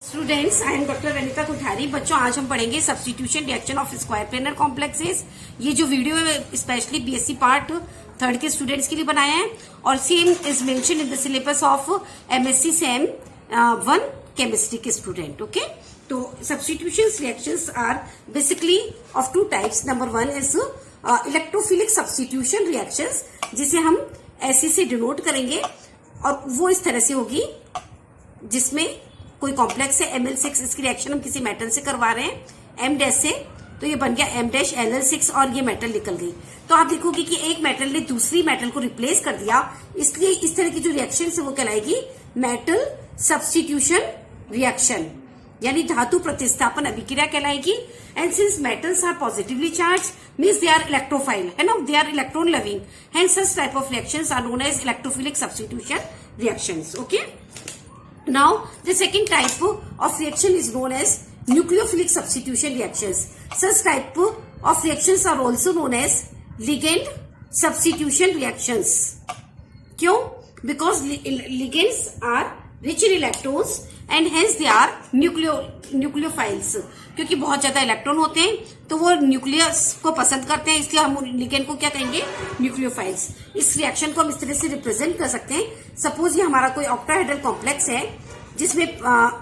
Students, I am doctor Vanita Kothari. बच्चों, आज हम पढ़ेंगे substitution reaction of square planar complexes. ये जो वीडियो है स्पेशली बीएससी पार्ट थर्ड के स्टूडेंट्स के लिए बनाया है और same is mention in the syllabus of MSc sem 1 chemistry के स्टूडेंट। ओके, तो substitution reactions are basically of two types. Number 1 is electrophilic substitution reactions, जिसे हम ऐसे से डिनोट करेंगे और वो इस तरह से होगी जिसमें कोई कॉम्प्लेक्स है Ml6, इसकी रिएक्शन हम किसी मेटल से करवा रहे हैं M डैश से, तो ये बन गया M डैश Al6 और ये मेटल निकल गई। तो आप देखोगे कि एक मेटल ने दूसरी मेटल को रिप्लेस कर दिया, इसलिए इस तरह की जो रिएक्शन है वो कहलाएगी मेटल सब्स्टिट्यूशन रिएक्शन, यानी धातु प्रतिस्थापन अभिक्रिया कहलाएगी। And since metals are positively charge means they are electrophile, है ना, they are electron loving, hence such type of reactions are known as electrophilic substitution reactions. Okay, now the second type of reaction is known as nucleophilic substitution reactions. Such type of reactions are also known as ligand substitution reactions. क्यों? Because ligands are rich in electrons and hence they are nucleophiles. क्योंकि बहुत ज्यादा electron होते हैं तो वो nucleus को पसंद करते हैं, इसलिए हम लिगेंड को क्या कहेंगे? न्यूक्लियोफाइल्स। इस रिएक्शन को हम इस तरह से रिप्रेजेंट कर सकते हैं। सपोज ये हमारा कोई ऑक्टाहेड्रल कॉम्प्लेक्स है जिसमें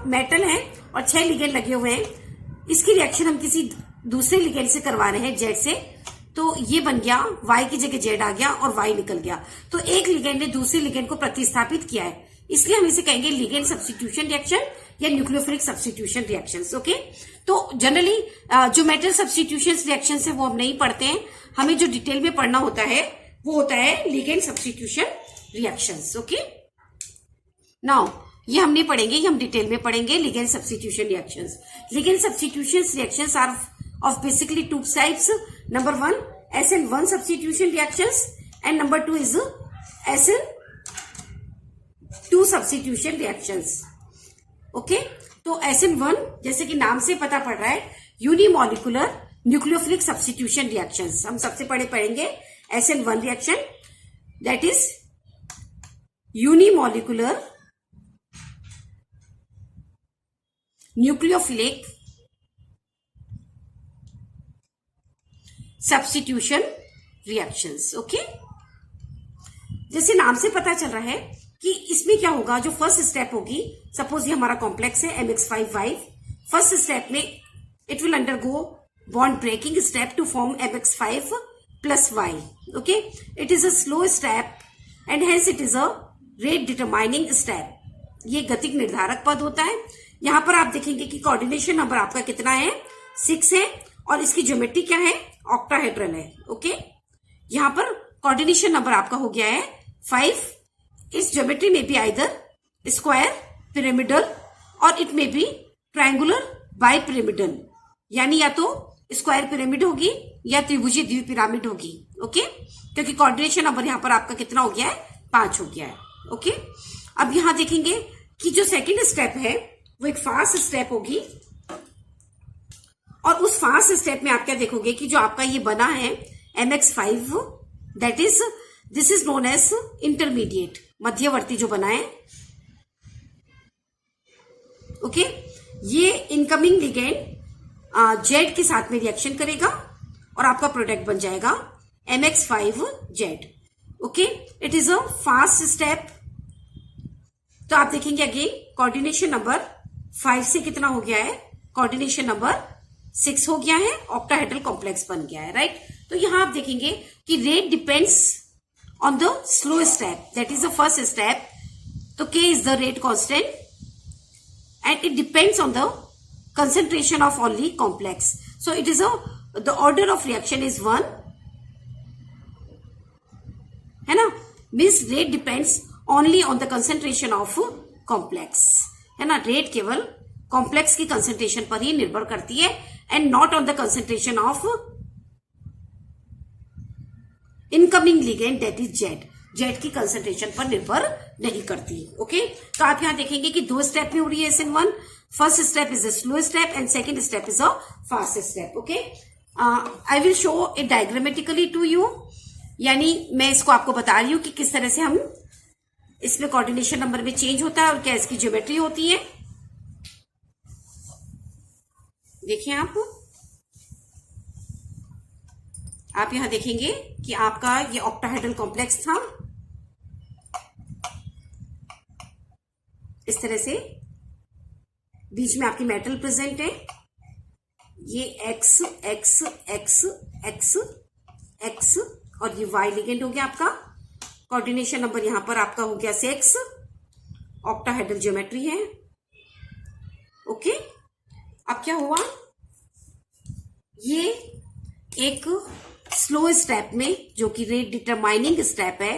मेटल है और 6 लिगेंड लगे हुए हैं। इसकी रिएक्शन हम किसी दूसरे लिगेंड से करवा रहे हैं जेड से, तो ये बन गया Y की जगह जेड आ गया और Y निकल गया। तो एक लिगेंड ने दूसरे लिगेंड को प्रतिस्थापित किया है, इसलिए हम इसे कहेंगे लिगेंड सब्स्टिट्यूशन रिएक्शन या न्यूक्लियोफिलिक सब्स्टिट्यूशन रिएक्शंस। ओके, तो जनरली जो मेटल सब्स्टिट्यूशन रिएक्शन है वो हम नहीं पढ़ते हैं, हमें जो डिटेल में पढ़ना होता है वो होता है ligand substitution reactions. Okay, now ये हम नहीं पढ़ेंगे, ये हम डिटेल में पढ़ेंगे ligand substitution reactions. Ligand substitution reactions are of basically two types. Number 1 SN1 substitution reactions and number 2 is SN2 substitution reactions. Okay, तो SN1 जैसे कि नाम से पता पड़ रहा है यूनिमोलिकुलर न्यूक्लियोफिलिक सब्स्टिट्यूशन रिएक्शंस। हम सबसे पहले पढ़ेंगे SN1 reaction, that is unimolecular nucleophilic substitution reactions. Okay, जैसे नाम से पता चल रहा है कि इसमें क्या होगा, जो फर्स्ट स्टेप होगी, सपोज ये हमारा कॉम्प्लेक्स है MX5Y। फर्स्ट स्टेप में it will undergo bond breaking step to form MX5 plus Y। Okay, it is a slow step and hence it is a rate determining step. ये गतिक निर्धारक पद होता है। यहां पर आप देखेंगे कि कोऑर्डिनेशन नंबर आपका कितना है? 6 है और इसकी ज्योमेट्री क्या है? ऑक्टाहेड्रल है। ओके, यहां पर कोऑर्डिनेशन नंबर आपका हो गया है 5। इस ज्योमेट्री में भी आइदर स्क्वायर पिरामिडल और इट में भी ट्रायंगुलर बाई पिरामिडल, यानी या तो स्क्वायर पिरामिड होगी या त्रिभुजीय द्विपिरामिड होगी। ओके, क्योंकि कोऑर्डिनेशन नंबर यहां पर आपका कितना हो गया है? 5 हो गया है। ओके, अब यहां देखेंगे कि जो सेकेंड स्टेप है वो एक फास्ट स्टेप होगी और उस फास्ट स्टेप में आप क्या देखोगे कि जो आपका ये बना है MX5, that is this is known as intermediate, मध्यवर्ती जो बना है। ओके, ये इनकमिंग लिगेंड जेड के साथ में रिएक्शन करेगा और आपका प्रोडक्ट बन जाएगा MX5Z। Okay, it is a fast step. तो आप देखेंगे अगेन कोऑर्डिनेशन नंबर 5 से कितना हो गया है? कोऑर्डिनेशन नंबर 6 हो गया है, ऑक्टाहेड्रल कॉम्प्लेक्स बन गया है। राइट, तो यहां आप देखेंगे कि rate depends on the slow step, that is the first step. तो K is the rate constant and it depends on the concentration of only complex. So it is the order of reaction is 1, है ना, means rate depends only on the concentration of complex, है ना। Rate केवल complex की concentration पर ही निर्भर करती है and not on the concentration of incoming ligand that is Z की कंसेंट्रेशन पर निर्भर नहीं करती। ओके, तो आप यहां देखेंगे कि 2 स्टेप में हो रही है SN1। First step is a slow step and second step is a fast step. Okay, I will show it diagrammatically to you, यानी मैं इसको आपको बता रही हूं कि किस तरह से हम इसमें कोऑर्डिनेशन नंबर में चेंज होता है और क्या इसकी ज्योमेट्री होती है। देखिए आप यहां देखेंगे कि आपका ये ऑक्टाहेड्रल कॉम्प्लेक्स था। इस तरह से बीच में आपकी मेटल प्रेजेंट है। ये x x x x x और ये वाई लिगेंड हो गया आपका। कोऑर्डिनेशन नंबर यहां पर आपका हो गया 6। ऑक्टाहेड्रल ज्योमेट्री है। ओके, अब क्या हुआ, ये एक स्लो स्टेप में जो कि रेट डिटरमाइनिंग स्टेप है,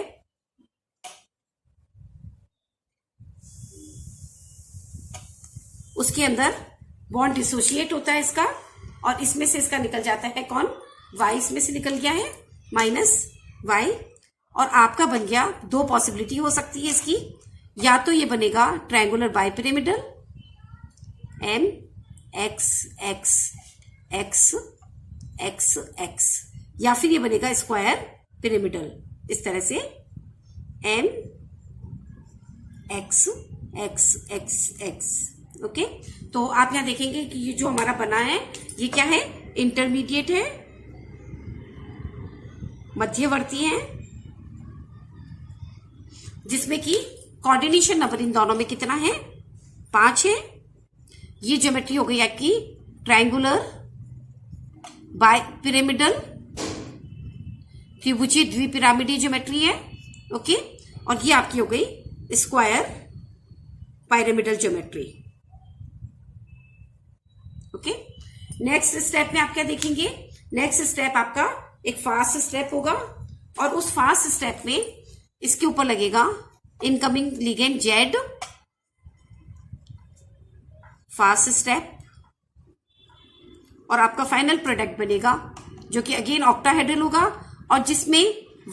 उसके अंदर बॉन्ड डिसोशिएट होता है इसका, और इसमें से इसका निकल जाता है कौन, y इसमें से निकल गया है -y, और आपका बन गया, दो पॉसिबिलिटी हो सकती है इसकी, या तो ये बनेगा triangular bipyramidal m x x x x x, या फिर ये बनेगा स्क्वायर पिरामिडल इस तरह से m x x x x। Okay, तो आप यहां देखेंगे कि ये जो हमारा बना है ये क्या है, इंटरमीडिएट है, मध्यवर्ती है, जिसमें कि कोऑर्डिनेशन नंबर इन दोनों में कितना है, 5 है। ये ज्योमेट्री हो गई आपकी ट्रायंगुलर बाय पिरामिडल त्रिभुजीय द्विपिरामिडीय ज्योमेट्री है। ओके, और ये आपकी हो गई square pyramidal geometry. Okay, next step में आप क्या देखेंगे, नेक्स्ट स्टेप आपका एक फास्ट स्टेप होगा, और उस फास्ट स्टेप में इसके ऊपर लगेगा incoming ligand Z, fast step, और आपका फाइनल प्रोडक्ट बनेगा जो कि अगेन ऑक्टाहेड्रल होगा, और जिसमें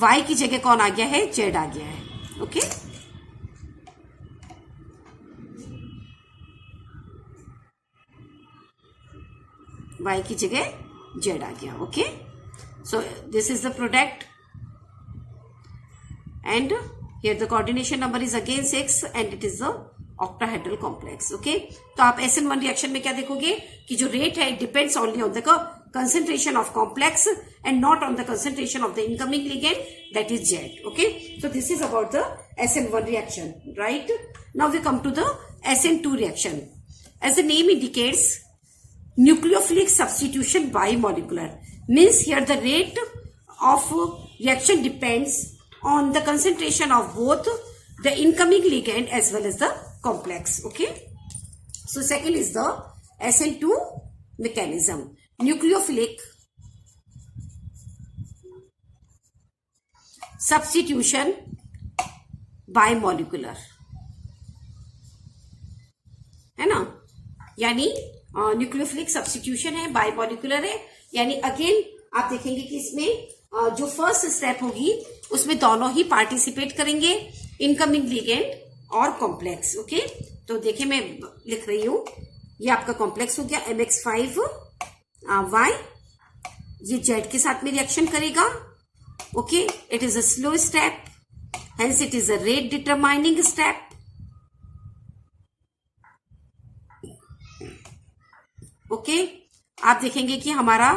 y की जगह कौन आ गया है, z आ गया है। ओके, y की जगह z आ गया। Okay, so this is the product, and here the coordination number is again 6 and it is the octahedral complex. Okay, तो आप SN1 रिएक्शन में क्या देखोगे कि जो रेट है, it depends only on the concentration of complex and not on the concentration of the incoming ligand, that is Z. Okay, so this is about the SN1 reaction, right? Now we come to the SN2 reaction. As the name indicates, nucleophilic substitution bimolecular means here the rate of reaction depends on the concentration of both the incoming ligand as well as the complex. Okay, so second is the SN2 mechanism. Nucleophilic substitution bimolecular, है ना, यानी nucleophilic substitution है, बाइमोलिकुलर है, यानी again आप देखेंगे कि इसमें जो फर्स्ट स्टेप होगी उसमें दोनों ही पार्टिसिपेट करेंगे, इनकमिंग लिगेंड और कॉम्प्लेक्स। ओके, तो देखिए मैं लिख रही हूं, ये आपका कॉम्प्लेक्स हो गया MX5 y, ये Z के साथ में रिएक्शन करेगा। Okay, it is a slow step, hence it is a rate determining step. Okay, आप देखेंगे कि हमारा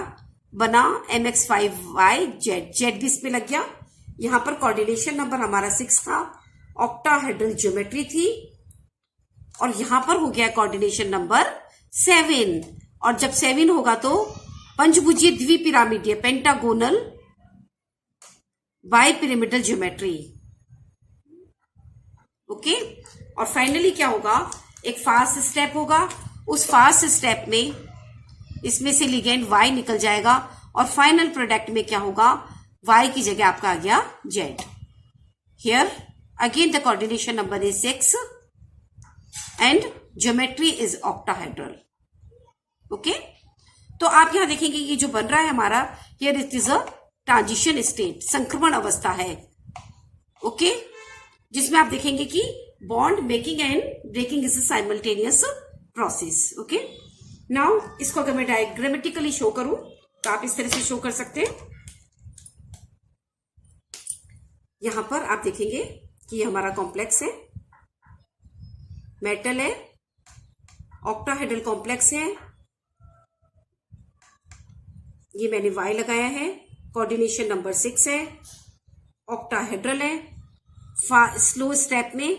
बना MX5y Z भी इसमें लग गया। यहां पर कोऑर्डिनेशन नंबर हमारा 6 था, ऑक्टाहेड्रल ज्योमेट्री थी, और यहां पर हो गया कोऑर्डिनेशन नंबर 7, और जब 7 होगा तो पंचभुजीय द्विपिरामिडीय पेंटागोनल बाइपिरामिडल ज्योमेट्री। ओके, और फाइनली क्या होगा, एक फास्ट स्टेप होगा, उस फास्ट स्टेप में इसमें से लिगेंड y निकल जाएगा, और फाइनल प्रोडक्ट में क्या होगा, y की जगह आपका आ गया z। Here again the coordination number is 6 and geometry is octahedral. Okay, तो आप यहां देखेंगे ये जो बन रहा है हमारा, here it is a transition state, संक्रमण अवस्था है। ओके, जिसमें आप देखेंगे कि bond making and breaking is a simultaneous process. Okay, now इसको अगर मैं डायग्रामेटिकली शो करूं तो आप इस तरह से शो कर सकते हैं। यहां पर आप देखेंगे कि ये हमारा कॉम्प्लेक्स है, मेटल है, ऑक्टाहेड्रल कॉम्प्लेक्स है, ये मैंने Y लगाया है, कोऑर्डिनेशन नंबर 6 है, ऑक्टाहेड्रल है, स्लो स्टेप में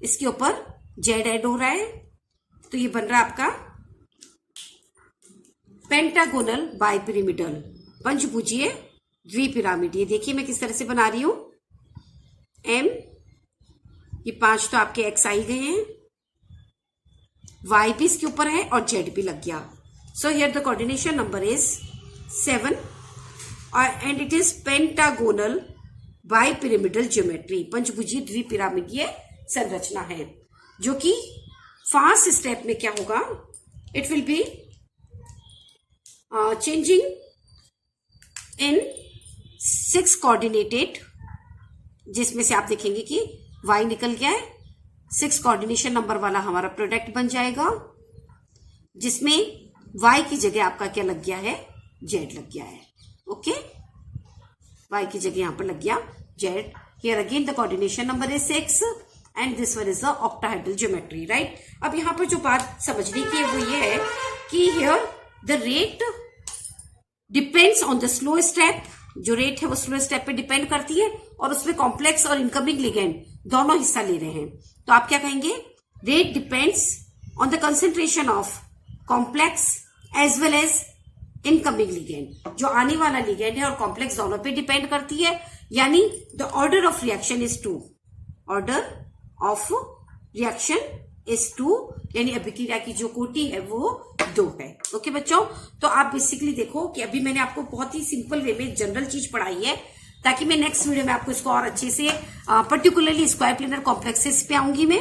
इसके ऊपर जेड ऐड हो रहा है, तो ये बन रहा है आपका पेंटागोनल बाइपिरामिडल पंचभुजीय द्विपिरामिड। ये देखिए मैं किस तरह से बना रही हूं। M, ये 5 तो आपके एक्स आई गए हैं, Y भी इसके ऊपर है और Z भी लग गया। So here the coordination number is 7 and it is pentagonal bipyramidal geometry, पंचभुजीय द्विपिरामिडीय संरचना है, जो कि फर्स्ट स्टेप में क्या होगा, it will be changing in 6 coordinated, जिसमें से आप देखेंगे कि Y निकल गया है, 6 कोऑर्डिनेशन नंबर वाला हमारा प्रोडक्ट बन जाएगा, जिसमें Y की जगह आपका क्या लग गया है, Z लग गया है। ओके, Y की जगह यहां पर लग गया Z। Here again the coordination number is 6 and this one is the octahedral geometry, right. अब यहां पर जो बात समझने की है वो ये है कि here the rate depends on the slow step, जो रेट है वो स्लो स्टेप पे डिपेंड करती है, और उसमें कॉम्प्लेक्स और इनकमिंग लिगेंड दोनों हिस्सा ले रहे हैं। तो आप क्या कहेंगे, rate depends on the concentration of complex as well as incoming ligand, जो आने वाला लिगेंड है और कॉम्प्लेक्स दोनों पे डिपेंड करती है, यानी the order of reaction is 2, order of reaction is 2, यानी अभिक्रिया की जो कोटि है वो 2 है। ओके बच्चों, तो आप बेसिकली देखो कि अभी मैंने आपको बहुत ही सिंपल वे में जनरल चीज पढ़ाई है, ताकि मैं नेक्स्ट वीडियो में आपको इसको और अच्छे से पर्टिकुलरली स्क्वायर प्लेनर कॉम्प्लेक्सेस पे आऊंगी मैं,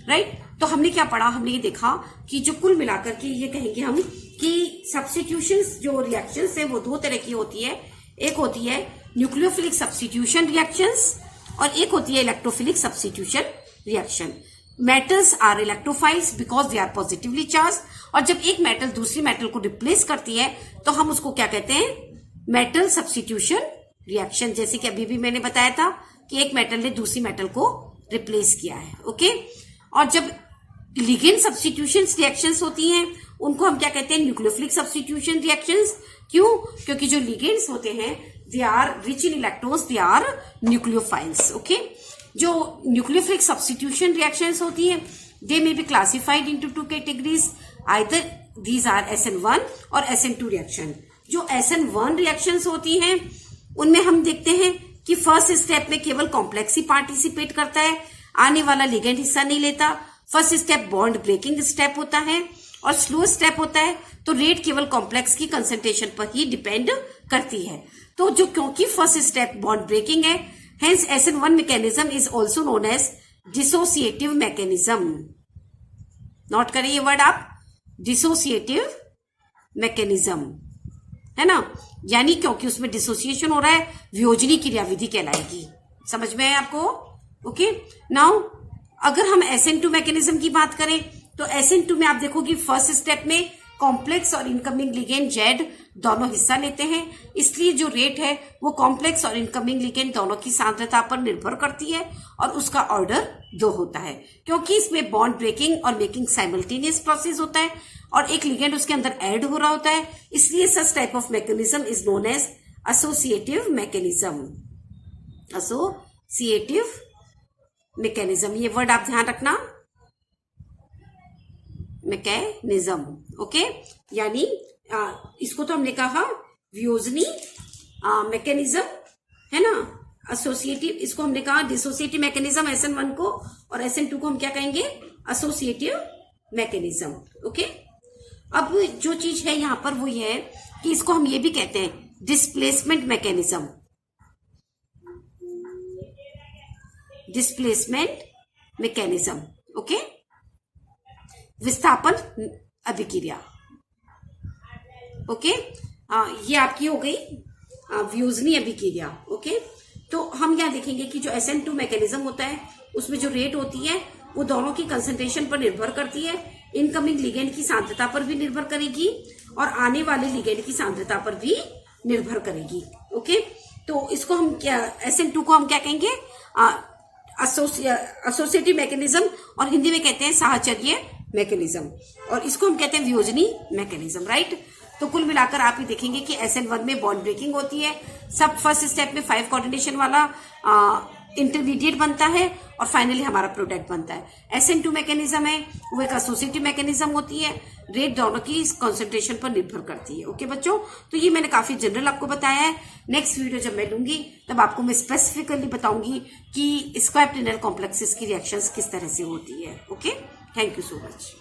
राइट। तो हमने क्या पढ़ा, हमने ये देखा कि जो कुल मिलाकर के ये कहेंगे हम कि सब्स्टिट्यूशंस जो रिएक्शंस है वो 2 तरह की होती है, एक होती है न्यूक्लियोफिलिक सब्स्टिट्यूशन रिएक्शंस और एक होती है electrophilic substitution reaction. Metals are electrophiles because they are positively charge, और जब एक मेटल दूसरी मेटल को रिप्लेस करती है तो हम उसको क्या कहते हैं, मेटल सब्स्टिट्यूशन रिएक्शन। जैसे कि अभी भी मैंने बताया था कि एक मेटल ने दूसरी मेटल को रिप्लेस किया है। ओके, और जब लिगेंड सब्स्टिट्यूशन रिएक्शंस होती हैं उनको हम क्या कहते हैं, न्यूक्लियोफिलिक सब्स्टिट्यूशन रिएक्शंस। क्यों, क्योंकि जो लिगेंड्स होते हैं they are rich in electrons, they are nucleophiles. Okay, जो न्यूक्लियोफिलिक सब्स्टिट्यूशन रिएक्शंस होती हैं they may be classified into 2 categories, either these are SN1 और SN2 रिएक्शन। जो SN1 रिएक्शंस होती हैं उनमें हम देखते हैं कि फर्स्ट स्टेप में केवल कॉम्प्लेक्स ही पार्टिसिपेट करता है, आने वाला लिगेंड हिस्सा नहीं लेता। First step bond breaking step होता है और स्लो स्टेप होता है, तो रेट केवल कॉम्प्लेक्स की कंसंट्रेशन पर ही डिपेंड करती है। तो जो क्योंकि फर्स्ट स्टेप बॉन्ड ब्रेकिंग है, hence SN1 mechanism is also known as dissociative mechanism. Note करें ये वर्ड आप, डिसोसिएटिव मैकेनिज्म, है ना, यानी क्योंकि उसमें डिसोसिएशन हो रहा है, वियोजनी क्रियाविधि कहलाएगी। समझ में है आपको? ओके, नाउ अगर हम SN2 मैकेनिज्म की बात करें तो SN2 में आप देखो कि फर्स्ट स्टेप में कॉम्प्लेक्स और इनकमिंग लिगेंड जेड दोनों हिस्सा लेते हैं, इसलिए जो रेट है वो कॉम्प्लेक्स और इनकमिंग लिगेंड दोनों की सांद्रता पर निर्भर करती है और उसका ऑर्डर 2 होता है, क्योंकि इसमें बॉन्ड ब्रेकिंग और मेकिंग साइमल्टेनियस प्रोसेस होता है और एक लिगेंड उसके अंदर ऐड हो रहा होता है, इसलिए such type of mechanism is known as associative mechanism. Associative mechanism, ये वर्ड आप ध्यान रखना, मैकेनिज्म। ओके, यानी इसको तो हमने कहा वियोजनी मैकेनिज्म, है ना, एसोसिएटिव इसको हमने कहा डिसोसिएटिव मैकेनिज्म SN1 को, और SN2 को हम क्या कहेंगे, एसोसिएटिव मैकेनिज्म। ओके, अब जो चीज है यहां पर वो ये है कि इसको हम ये भी कहते हैं displacement mechanism, displacement mechanism. Okay, विस्थापन अभिक्रिया। ओके, ये आपकी हो गई वियोजनी अभिक्रिया। ओके, तो हम यहाँ देखेंगे कि जो SN2 मैकेनिज्म होता है उसमें जो रेट होती है वो दोनों की कंसंट्रेशन पर निर्भर करती है, इनकमिंग लिगेंड की सांद्रता पर भी निर्भर करेगी और आने वाले लिगेंड की सांद्रता पर भी निर्भर करेगी। ओके, तो इसको हम क्या, SN2 को हम क्या कहेंगे, एसोसिएटिव मैकेनिज्म, और हिंदी में कहते हैं साहचर्य मैकेनिज्म, और इसको हम कहते हैं वियोजनी मैकेनिज्म, राइट। तो कुल मिलाकर आप ये देखेंगे कि SN1 में बॉन्ड ब्रेकिंग होती है। सब फर्स्ट स्टेप में 5 कोऑर्डिनेशन वाला इंटरमीडिएट बनता है और फाइनली हमारा प्रोडक्ट बनता है। SN2 मैकेनिज्म है, वो एक एसोसिएटिव मैकेनिज्म होती है। रेट दोनों की कंसंट्रेशन पर निर्भर करती है। ओके बच्चों, तो ये मैंने काफी जनरल आपको बताया है। नेक्स्ट वीडियो जब मैं लूंगी तब आपको मैं स्पेसिफिकली बताऊंगी कि स्क्वायर प्लेनर कॉम्प्लेक्सेस की रिएक्शंस किस तरह से होती है। Okay, thank you so much.